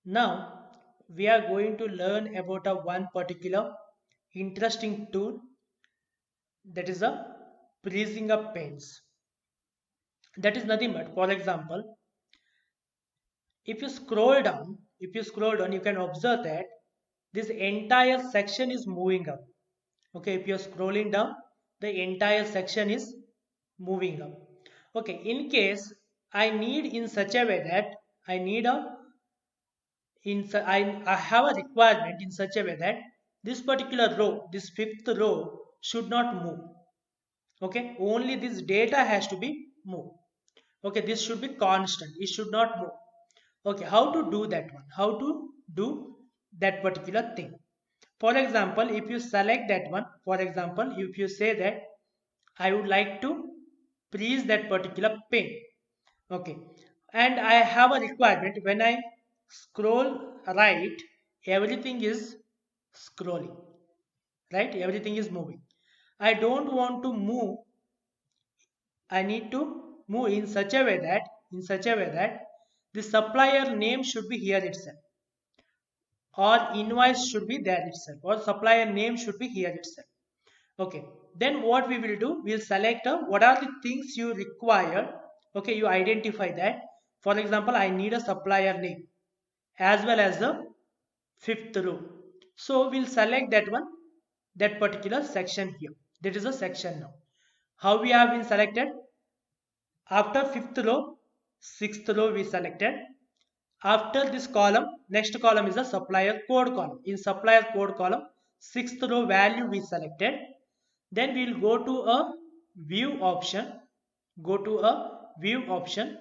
Now we are going to learn about a one particular interesting tool, that is a freezing up panes. That is nothing but, for example, if you scroll down, you can observe that this entire section is moving up. Okay, if you're scrolling down, the entire section is moving up. Okay, in case I need in such a way that I need a I have a requirement in such a way that this particular row, this fifth row, should not move. Okay, only this data has to be moved. Okay, this should be constant, it should not move. Okay, how to do that one? How to do that particular thing? For example, if you select that one, for example, if you say that I would like to freeze that particular pane. Okay, and I have a requirement when I scroll right, everything is scrolling, right? Everything is moving. I don't want to move. I need to move in such a way that the supplier name should be here itself, or invoice should be there itself, or supplier name should be here itself. Okay, then what we will do, we'll select what are the things you require. Okay, you identify that. For example, I need a supplier name as well as the fifth row. So we'll select that one, that particular section here. That is a section now. How we have been selected? After fifth row, sixth row we selected. After this column, next column is the supplier code column. In supplier code column, sixth row value we selected. Then we will go to a view option. Go to a view option.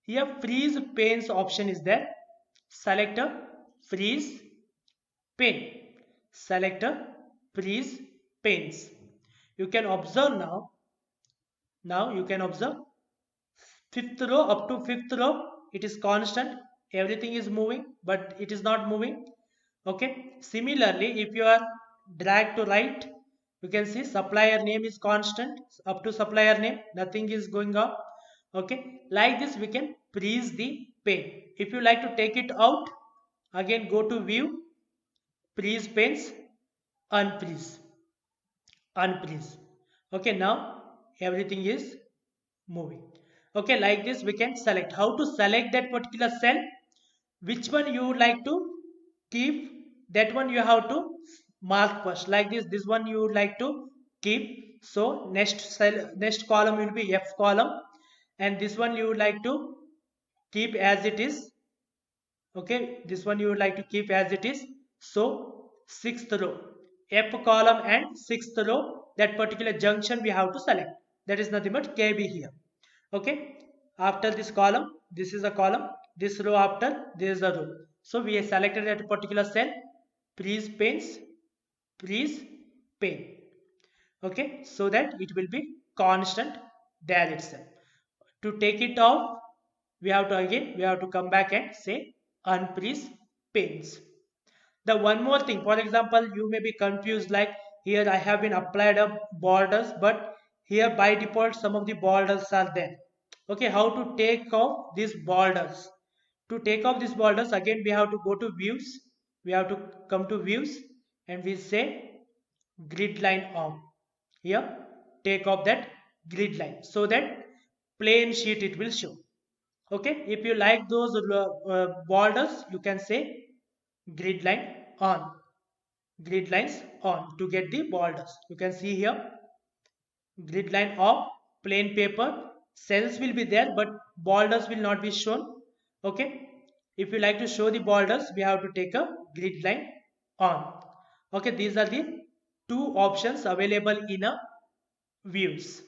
Here freeze panes option is there. Select a freeze pane. Select a freeze panes. You can observe now. Now you can observe fifth row up to fifth row, it is constant, everything is moving, but it is not moving. Okay, similarly if you are drag to right, you can see supplier name is constant up to supplier name, nothing is going up. Okay, like this we can freeze the pane. If you like to take it out, again go to view, freeze panes, unfreeze, unfreeze. Okay, now everything is moving. Okay, like this we can select. How to select that particular cell, which one you would like to keep, that one you have to mark first. Like this one you would like to keep, so next cell, next column will be F column, and this one you would like to keep as it is. Okay, this one you would like to keep as it is. So sixth row, F column and sixth row, that particular junction we have to select. That is nothing but KB here. Okay, after this column, this is a column, this row after, this is a row. So we have selected that particular cell, freeze panes, freeze pane. Okay, so that it will be constant there itself. To take it off, we have to come back and say unfreeze panes. The one more thing, for example, you may be confused, like here I have been applied a borders, but here by default some of the borders are there. Okay, how to take off these borders? To take off these borders, again we have to go to views, we have to come to views, and we say grid line on. Here take off that grid line so that plain sheet it will show. Okay, if you like those borders, you can say grid line on, grid lines on to get the borders. You can see here grid line off, plain paper, cells will be there but borders will not be shown. Okay, if you like to show the borders, we have to take a grid line on. Okay, these are the two options available in a views.